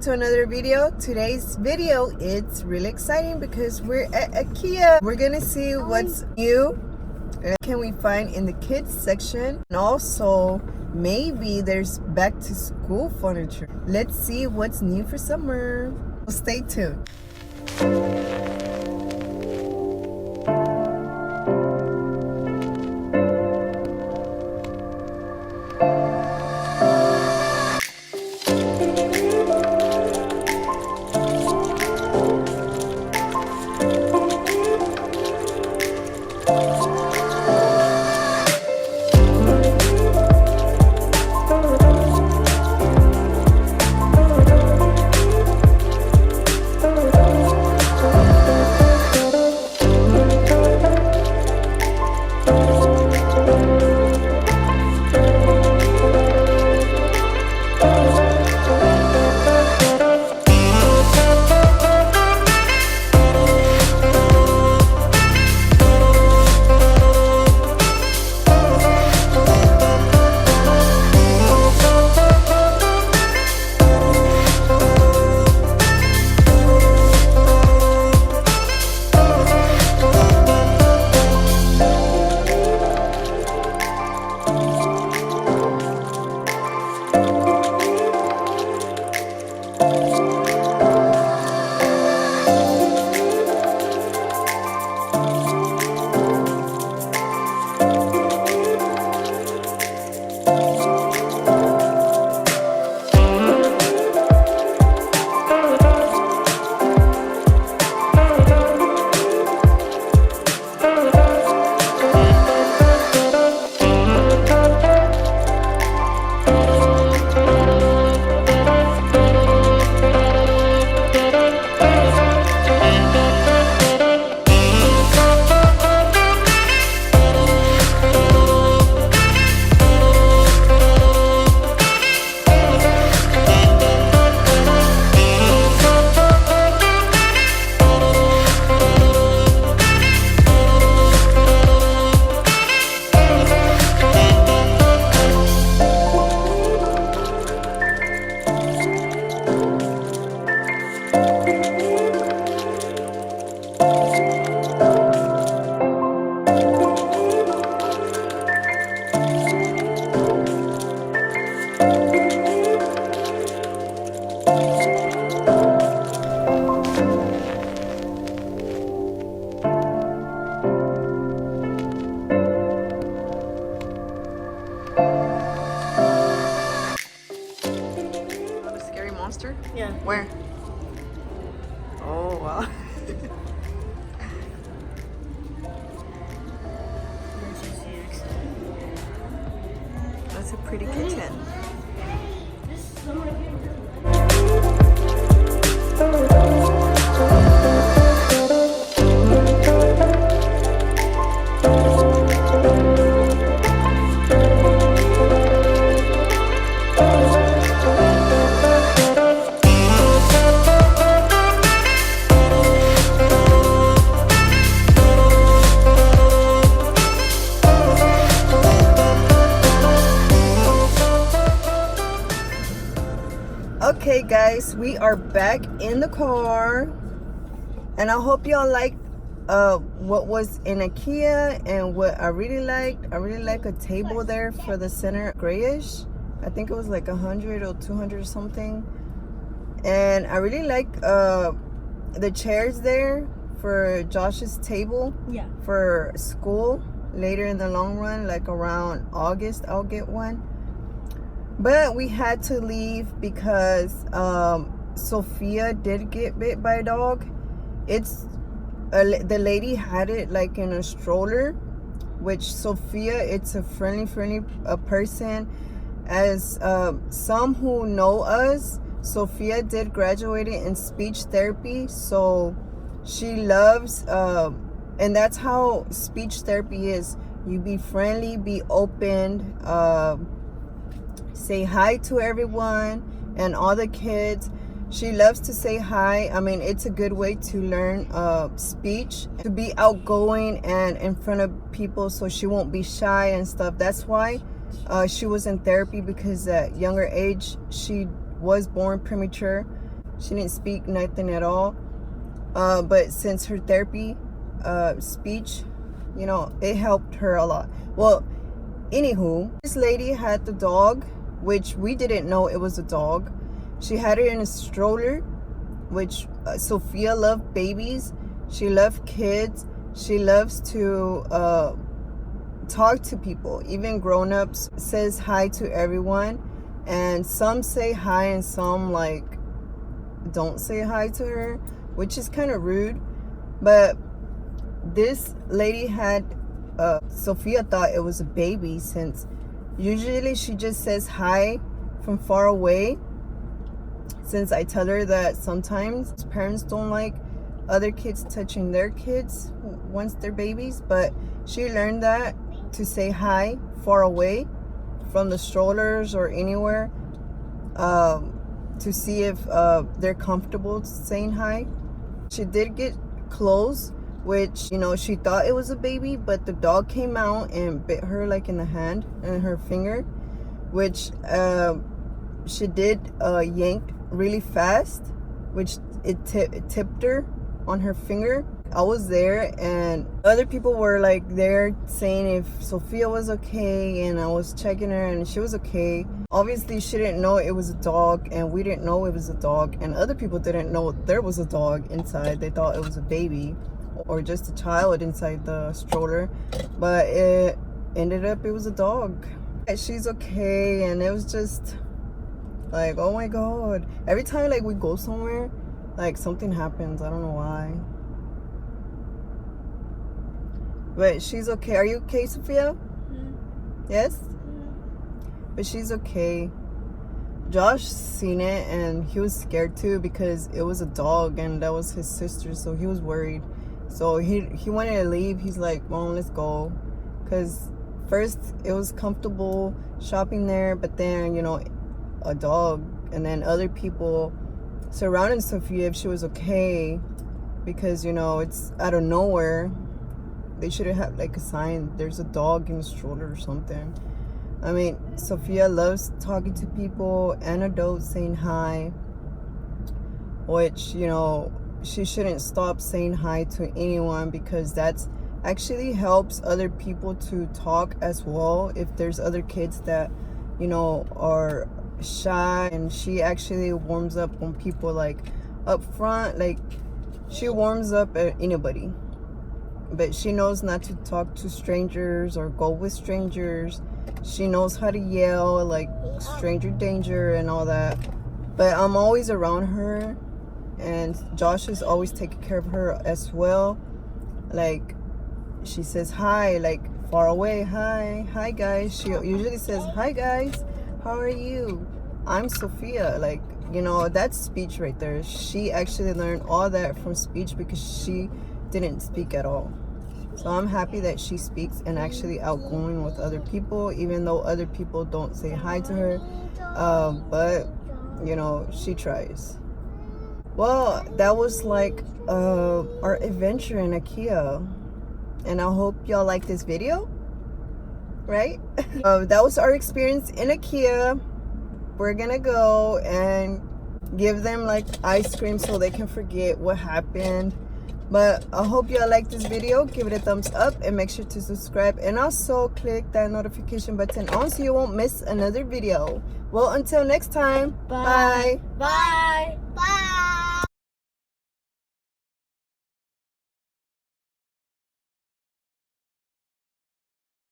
to another video. Today's video, it's really exciting because we're at Ikea. We're gonna see what's new can we find in the kids section, and also maybe there's back to school furniture. Let's see what's new for summer. Stay tuned. Monster? Yeah. Where? Oh, wow. That's a pretty kitchen. Okay guys, we are back in the car, and I hope y'all like what was in Ikea and what I really liked. I really like a table there for the center, grayish. I think it was like 100 or 200 or something. And I really like the chairs there for Josh's table. Yeah. For school later in the long run, like around August I'll get one. But we had to leave because Sophia did get bit by a dog. The lady had it like in a stroller, which Sophia, it's a friendly person. As some who know us, Sophia did graduate in speech therapy, so she loves, and that's how speech therapy is. You be friendly, be open, say hi to everyone and all the kids. She loves to say hi. I mean, it's a good way to learn speech, to be outgoing and in front of people, so she won't be shy and stuff. That's why she was in therapy, because at younger age she was born premature, She didn't speak nothing at all. But since her therapy, speech, you know, it helped her a lot. Well, anywho, this lady had the dog, which we didn't know it was a dog. She had it in a stroller, which Sophia loved babies. She loved kids. She loves to talk to people, even grown-ups. Says hi to everyone, and some say hi and some like don't say hi to her, which is kind of rude. But this lady had Sophia thought it was a baby, since usually she just says hi from far away, since I tell her that sometimes parents don't like other kids touching their kids once they're babies. But she learned that to say hi far away from the strollers or anywhere, to see if they're comfortable saying hi. She did get close, which, you know, she thought it was a baby, but the dog came out and bit her like in the hand and her finger, which she did yank really fast, which it tipped her on her finger. I was there, and other people were like there saying if Sophia was okay, and I was checking her and she was okay. Obviously she didn't know it was a dog, and we didn't know it was a dog, and other people didn't know there was a dog inside. They thought it was a baby or just a child inside the stroller, but it ended up it was a dog. She's okay, and it was just like, oh my god, every time like we go somewhere, like something happens. I don't know why, but she's okay. Are you okay, Sophia? Yes. But she's okay. Josh seen it and he was scared too, because it was a dog and that was his sister, so he was worried. So he wanted to leave. He's like, Mom, let's go. Because first it was comfortable shopping there, but then, you know, a dog, and then other people surrounding Sophia if she was okay, because, you know, it's out of nowhere. They should have had like a sign, there's a dog in the stroller or something. I mean, Sophia loves talking to people and adults, saying hi, which, you know, she shouldn't stop saying hi to anyone, because that's actually helps other people to talk as well. If there's other kids that, you know, are shy, and she actually warms up when people like up front, like she warms up at anybody, but she knows not to talk to strangers or go with strangers. She knows how to yell like stranger danger and all that. But I'm always around her, and Josh is always taking care of her as well. Like, she says hi, like far away, hi guys. She usually says, hi guys, how are you? I'm Sophia. Like, you know, that's speech right there. She actually learned all that from speech, because she didn't speak at all. So I'm happy that she speaks and actually outgoing with other people, even though other people don't say hi to her. But, you know, she tries. Well, that was like our adventure in Ikea. And I hope y'all like this video, right? That was our experience in Ikea. We're gonna go and give them like ice cream so they can forget what happened. But I hope y'all like this video. Give it a thumbs up and make sure to subscribe, and also click that notification button on so you won't miss another video. Well, until next time, bye. Bye. Bye.